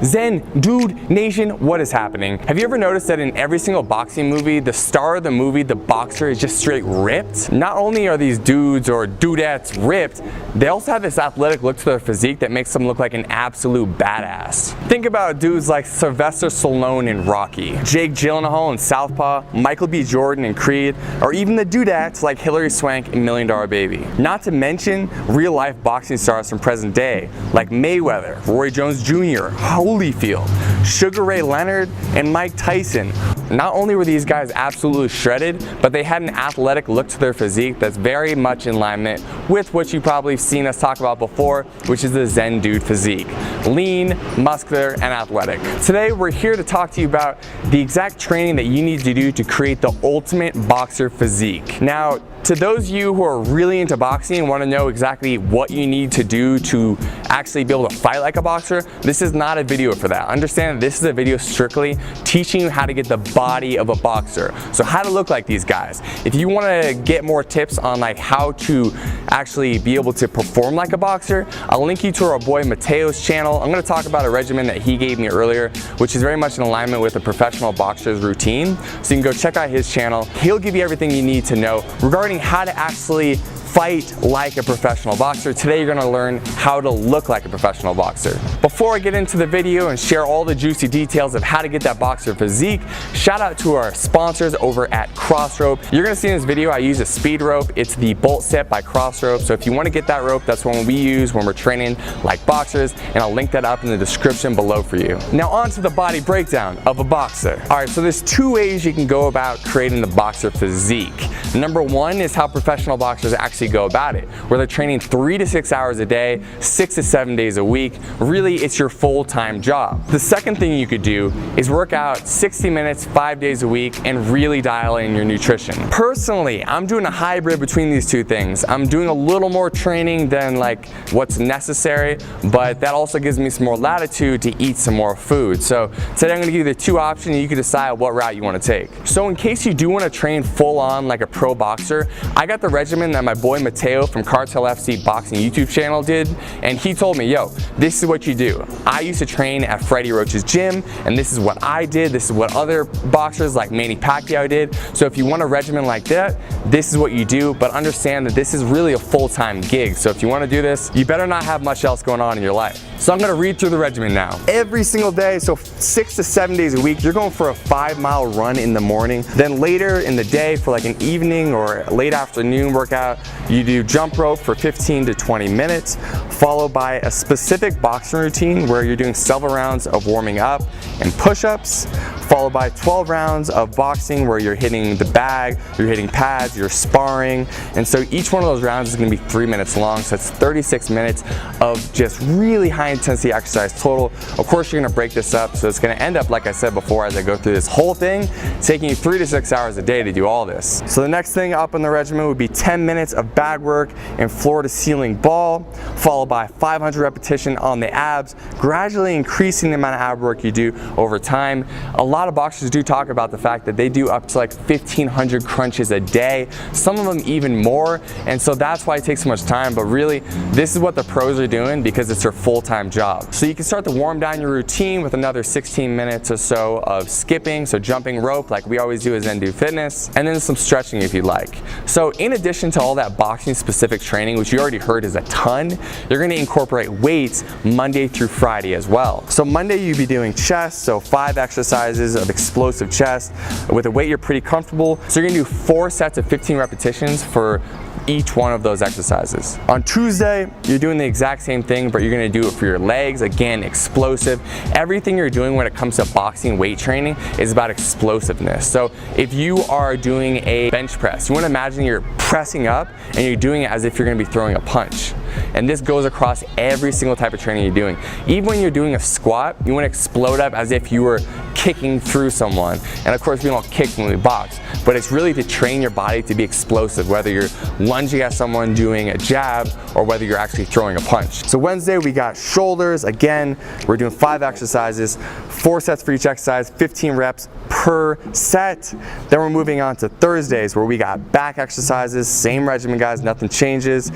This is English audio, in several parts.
Zen Dude Nation, what is happening? Have you ever noticed that in every single boxing movie, the star of the movie, the boxer, is just straight ripped? Not only are these dudes or dudettes ripped, they also have this athletic look to their physique that makes them look like an absolute badass. Think about dudes like Sylvester Stallone in Rocky, Jake Gyllenhaal in Southpaw, Michael B. Jordan in Creed, or even the dudettes like Hilary Swank in $1 Million Baby. Not to mention real-life boxing stars from present day like Mayweather, Roy Jones Jr., Holyfield, Sugar Ray Leonard, and Mike Tyson. Not only were these guys absolutely shredded, but they had an athletic look to their physique that's very much in alignment with what you've probably seen us talk about before, which is the Zen Dude physique. Lean, muscular, and athletic. Today we're here to talk to you about the exact training that you need to do to create the ultimate boxer physique. Now, to those of you who are really into boxing and want to know exactly what you need to do to actually be able to fight like a boxer, this is not a video for that. Understand that this is a video strictly teaching you how to get the body of a boxer. So how to look like these guys. If you want to get more tips on like how to actually be able to perform like a boxer, I'll link you to our boy Mateo's channel. I'm going to talk about a regimen that he gave me earlier, which is very much in alignment with a professional boxer's routine. So you can go check out his channel. He'll give you everything you need to know regarding how to actually fight like a professional boxer. Today you're gonna learn how to look like a professional boxer. Before I get into the video and share all the juicy details of how to get that boxer physique, shout out to our sponsors over at Crossrope. You're gonna see in this video I use a speed rope. It's the Bolt Set by Crossrope. So if you wanna get that rope, that's one we use when we're training like boxers, and I'll link that up in the description below for you. Now on to the body breakdown of a boxer. All right, so there's two ways you can go about creating the boxer physique. Number one is how professional boxers actually go about it, where they're training 3 to 6 hours a day, 6 to 7 days a week. Really, it's your full-time job. The second thing you could do is work out 60 minutes, 5 days a week, and really dial in your nutrition. Personally, I'm doing a hybrid between these two things. I'm doing a little more training than like what's necessary, but that also gives me some more latitude to eat some more food. So today I'm gonna give you the two options and you can decide what route you wanna take. So in case you do wanna train full on like a pro boxer, I got the regimen that my boy Mateo from Cartel FC Boxing YouTube channel did, and he told me, yo, this is what you do. I used to train at Freddie Roach's gym, and this is what I did. This is what other boxers like Manny Pacquiao did. So if you want a regimen like that, this is what you do, but understand that this is really a full-time gig. So if you wanna do this, you better not have much else going on in your life. So I'm gonna read through the regimen now. Every single day, so 6 to 7 days a week, you're going for a 5-mile run in the morning. Then later in the day for like an evening or late afternoon workout, you do jump rope for 15 to 20 minutes, followed by a specific boxing routine where you're doing several rounds of warming up and push-ups, followed by 12 rounds of boxing where you're hitting the bag, you're hitting pads, you're sparring. And so each one of those rounds is gonna be 3 minutes long, so it's 36 minutes of just really high intensity exercise total. Of course, you're gonna break this up, so it's gonna end up, like I said before, as I go through this whole thing, taking you 3 to 6 hours a day to do all this. So the next thing up in the regimen would be 10 minutes of bag work and floor to ceiling ball, followed by 500 repetition on the abs, gradually increasing the amount of ab work you do over time. A lot of boxers do talk about the fact that they do up to like 1,500 crunches a day, some of them even more, and so that's why it takes so much time. But really, this is what the pros are doing because it's their full-time job. So you can start to warm down your routine with another 16 minutes or so of skipping, so jumping rope like we always do as Zen Dude Fitness, and then some stretching if you'd like. So in addition to all that boxing specific training, which you already heard is a ton, you're gonna incorporate weights Monday through Friday as well. So Monday you'd be doing chest, so 5 exercises of explosive chest with a weight you're pretty comfortable. So you're gonna do 4 sets of 15 repetitions for each one of those exercises. On Tuesday, you're doing the exact same thing, but you're gonna do it for your legs. Again, explosive. Everything you're doing when it comes to boxing weight training is about explosiveness. So if you are doing a bench press, you wanna imagine you're pressing up and you're doing it as if you're gonna be throwing a punch. And this goes across every single type of training you're doing. Even when you're doing a squat, you wanna explode up as if you were kicking through someone. And of course, we don't kick when we box, but it's really to train your body to be explosive, whether you're lunging at someone doing a jab or whether you're actually throwing a punch. So Wednesday, we got shoulders. Again, we're doing 5 exercises, 4 sets for each exercise, 15 reps per set. Then we're moving on to Thursdays, where we got back exercises, same regimen guys, nothing changes.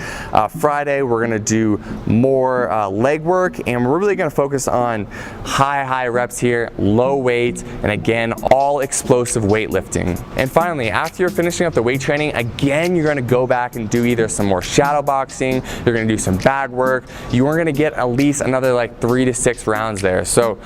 Friday we're gonna do more leg work, and we're really gonna focus on high reps here, low weight, and again, all explosive weightlifting. And finally, after you're finishing up the weight training, again, you're gonna go back and do either some more shadow boxing, you're gonna do some bag work, you are gonna get at least another like 3 to 6 rounds there. So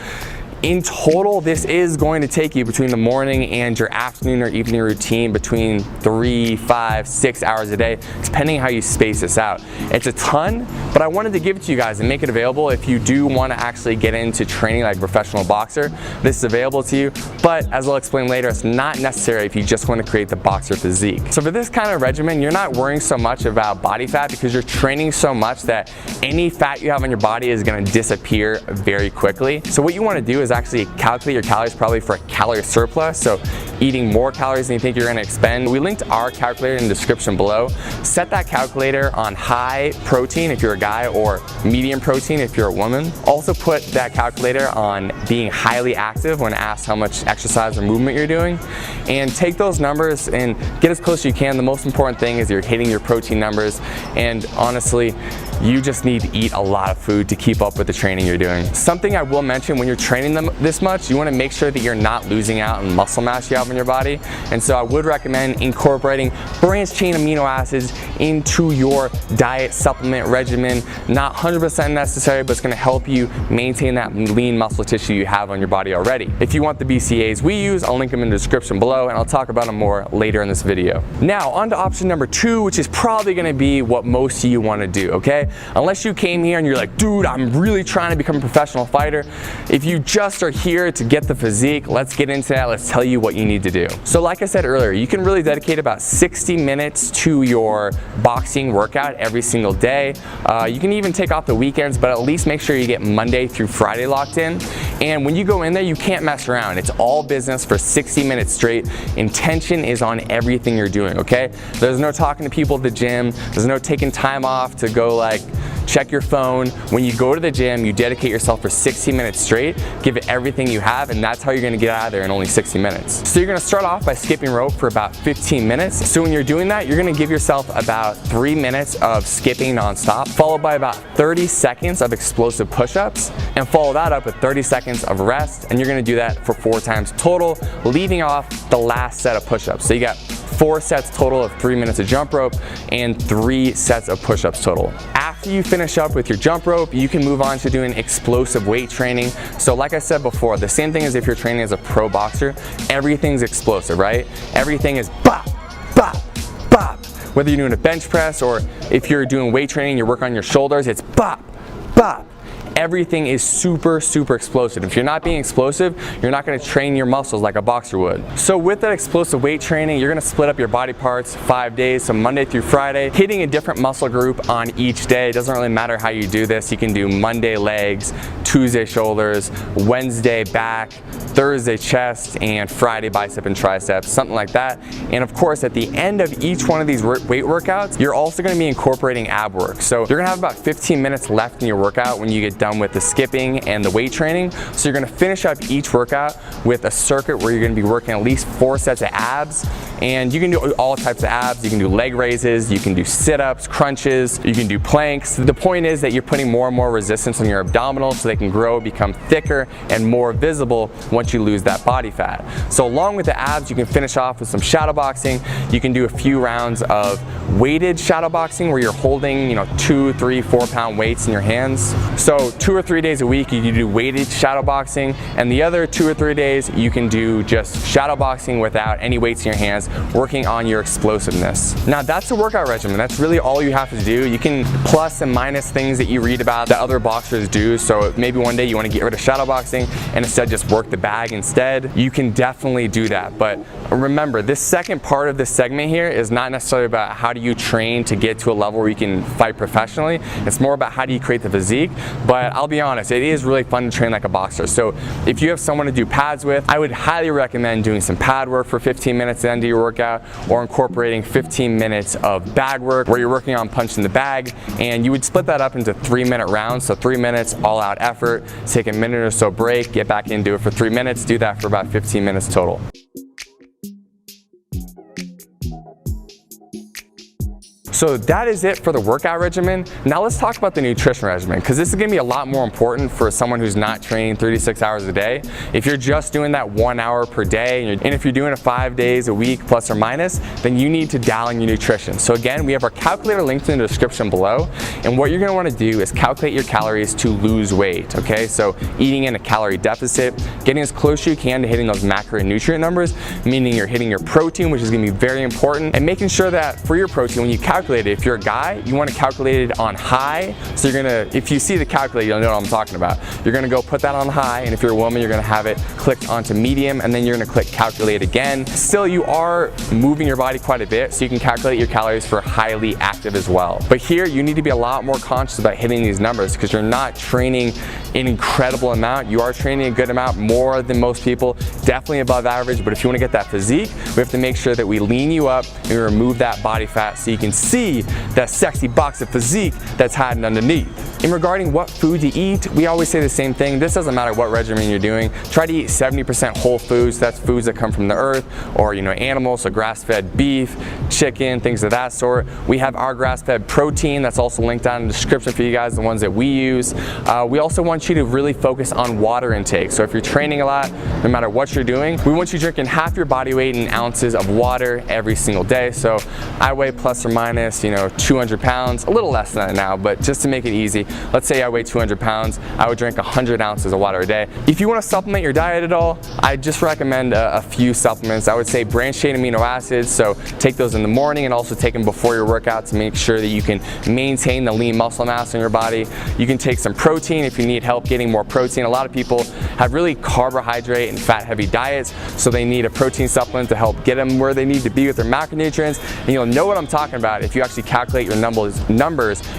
in total, this is going to take you between the morning and your afternoon or evening routine between 3, 5, 6 hours a day, depending how you space this out. It's a ton, but I wanted to give it to you guys and make it available if you do want to actually get into training like a professional boxer. This is available to you, but as I'll explain later, it's not necessary if you just want to create the boxer physique. So for this kind of regimen, you're not worrying so much about body fat because you're training so much that any fat you have on your body is going to disappear very quickly. So what you want to do is actually calculate your calories probably for a calorie surplus, so eating more calories than you think you're going to expend. We linked our calculator in the description below. Set that calculator on high protein if you're a guy or medium protein if you're a woman. Also put that calculator on being highly active when asked how much exercise or movement you're doing, and take those numbers and get as close as you can. The most important thing is you're hitting your protein numbers, and honestly, you just need to eat a lot of food to keep up with the training you're doing. Something I will mention, when you're training them this much, you want to make sure that you're not losing out on muscle mass you have in your body. And so I would recommend incorporating branched chain amino acids into your diet supplement regimen. Not 100% necessary, but it's going to help you maintain that lean muscle tissue you have on your body already. If you want the BCAAs we use, I'll link them in the description below, and I'll talk about them more later in this video. Now on to option number 2, which is probably going to be what most of you want to do, okay? Unless you came here and you're like, dude, I'm really trying to become a professional fighter. If you just are here to get the physique, let's get into that. Let's tell you what you need to do. So like I said earlier, you can really dedicate about 60 minutes to your boxing workout every single day. You can even take off the weekends, but at least make sure you get Monday through Friday locked in. And when you go in there, you can't mess around. It's all business for 60 minutes straight. Intention is on everything you're doing, okay? There's no talking to people at the gym. There's no taking time off to go like check your phone. When you go to the gym, you dedicate yourself for 60 minutes straight, give it everything you have, and that's how you're gonna get out of there in only 60 minutes. So you're gonna start off by skipping rope for about 15 minutes. So when you're doing that, you're gonna give yourself about 3 minutes of skipping nonstop, followed by about 30 seconds of explosive push-ups, and follow that up with 30 seconds of rest, and you're gonna do that for 4 times total, leaving off the last set of push-ups. So you got 4 sets total of 3 minutes of jump rope and 3 sets of push-ups total. After you finish up with your jump rope, you can move on to doing explosive weight training. So like I said before, the same thing as if you're training as a pro boxer, everything's explosive, right? Everything is bop, bop, bop. Whether you're doing a bench press or if you're doing weight training, you're working on your shoulders, it's bop, bop. Everything is super explosive. If you're not being explosive, you're not going to train your muscles like a boxer would. So with that explosive weight training, you're going to split up your body parts 5 days, so Monday through Friday, hitting a different muscle group on each day. It doesn't really matter how you do this. You can do Monday legs, Tuesday shoulders, Wednesday back, Thursday chest, and Friday bicep and triceps, something like that. And of course, at the end of each one of these weight workouts, you're also going to be incorporating ab work. So you're going to have about 15 minutes left in your workout when you get done with the skipping and the weight training. So you're going to finish up each workout with a circuit where you're going to be working at least 4 sets of abs, and you can do all types of abs. You can do leg raises, you can do sit-ups, crunches, you can do planks. The point is that you're putting more and more resistance on your abdominals so they can grow, become thicker and more visible once you lose that body fat. So along with the abs, you can finish off with some shadow boxing. You can do a few rounds of weighted shadow boxing where you're holding 2, 3, 4 pound weights in your hands. So 2 or 3 days a week you can do weighted shadow boxing, and the other 2 or 3 days you can do just shadow boxing without any weights in your hands, working on your explosiveness. Now that's a workout regimen. That's really all you have to do. You can plus and minus things that you read about that other boxers do. So maybe one day you want to get rid of shadow boxing and instead just work the bag instead. You can definitely do that. But remember, this second part of this segment here is not necessarily about how do you train to get to a level where you can fight professionally. It's more about how do you create the physique. But I'll be honest, it is really fun to train like a boxer. So if you have someone to do pads with, I would highly recommend doing some pad work for 15 minutes at the end of your workout, or incorporating 15 minutes of bag work where you're working on punching the bag, and you would split that up into 3-minute rounds. So 3 minutes all out effort, take a minute or so break, get back in, do it for 3 minutes, do that for about 15 minutes total. So that is it for the workout regimen. Now let's talk about the nutrition regimen, because this is gonna be a lot more important for someone who's not training 36 hours a day. If you're just doing that 1 hour per day, and if you're doing it 5 days a week plus or minus, then you need to dial in your nutrition. So again, we have our calculator linked in the description below, and what you're gonna wanna do is calculate your calories to lose weight, okay? So eating in a calorie deficit, getting as close as you can to hitting those macro and nutrient numbers, meaning you're hitting your protein, which is gonna be very important, and making sure that for your protein, when you calculate, if you're a guy, you want to calculate it on high. So you're gonna, if you see the calculator, you'll know what I'm talking about. You're gonna go put that on high, and if you're a woman, you're gonna have it clicked onto medium, and then you're gonna click calculate again. Still, you are moving your body quite a bit, so you can calculate your calories for highly active as well. But here, you need to be a lot more conscious about hitting these numbers, because you're not training an incredible amount. You are training a good amount, more than most people, definitely above average. But if you want to get that physique, we have to make sure that we lean you up and we remove that body fat so you can see that sexy box of physique that's hiding underneath. In regarding what food to eat, we always say the same thing. This doesn't matter what regimen you're doing. Try to eat 70% whole foods. That's foods that come from the earth, or animals, so grass-fed beef, chicken, things of that sort. We have our grass-fed protein that's also linked down in the description for you guys, the ones that we use. We also want you to really focus on water intake. So if you're training a lot, no matter what you're doing, we want you drinking half your body weight in ounces of water every single day. So I weigh plus or minus, 200 pounds, a little less than that now, but just to make it easy, let's say I weigh 200 pounds, I would drink 100 ounces of water a day. If you want to supplement your diet at all, I just recommend a few supplements. I would say branched chain amino acids, so take those in the morning and also take them before your workout to make sure that you can maintain the lean muscle mass in your body. You can take some protein if you need help getting more protein. A lot of people have really carbohydrate and fat heavy diets, so they need a protein supplement to help get them where they need to be with their macronutrients, and you'll know what I'm talking about if you actually calculate your numbers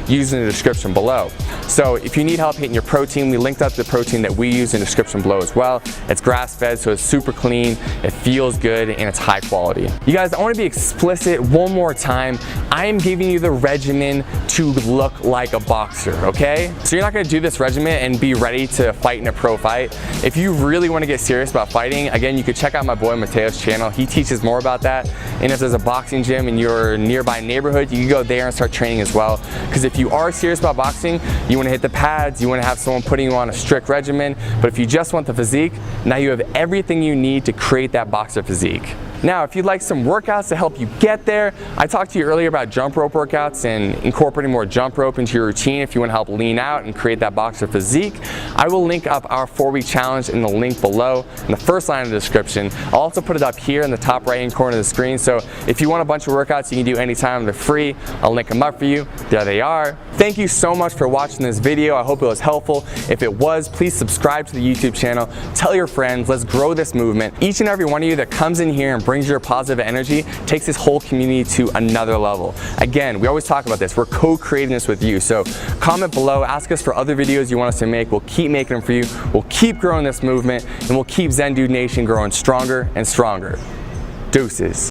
using the description below. So if you need help hitting your protein, we linked up the protein that we use in the description below as well. It's grass-fed, so it's super clean, it feels good, and it's high quality. You guys, I want to be explicit one more time. I am giving you the regimen to look like a boxer, okay? So you're not going to do this regimen and be ready to fight in a pro fight. If you really want to get serious about fighting, again, you could check out my boy Mateo's channel. He teaches more about that. And if there's a boxing gym in your nearby neighborhood, you can go there and start training as well. Because if you are serious about boxing, you want to hit the pads, you want to have someone putting you on a strict regimen. But if you just want the physique, now you have everything you need to create that boxer physique. Now, if you'd like some workouts to help you get there, I talked to you earlier about jump rope workouts and incorporating more jump rope into your routine if you want to help lean out and create that boxer physique. I will link up our 4-week challenge in the link below in the first line of the description. I'll also put it up here in the top right-hand corner of the screen, so if you want a bunch of workouts you can do anytime, they're free. I'll link them up for you. There they are. Thank you so much for watching this video. I hope it was helpful. If it was, please subscribe to the YouTube channel. Tell your friends. Let's grow this movement. Each and every one of you that comes in here and brings your positive energy takes this whole community to another level. Again, we always talk about this. We're co-creating this with you. So comment below, ask us for other videos you want us to make. We'll keep making them for you. We'll keep growing this movement, and we'll keep Zen Dude Nation growing stronger and stronger. Deuces.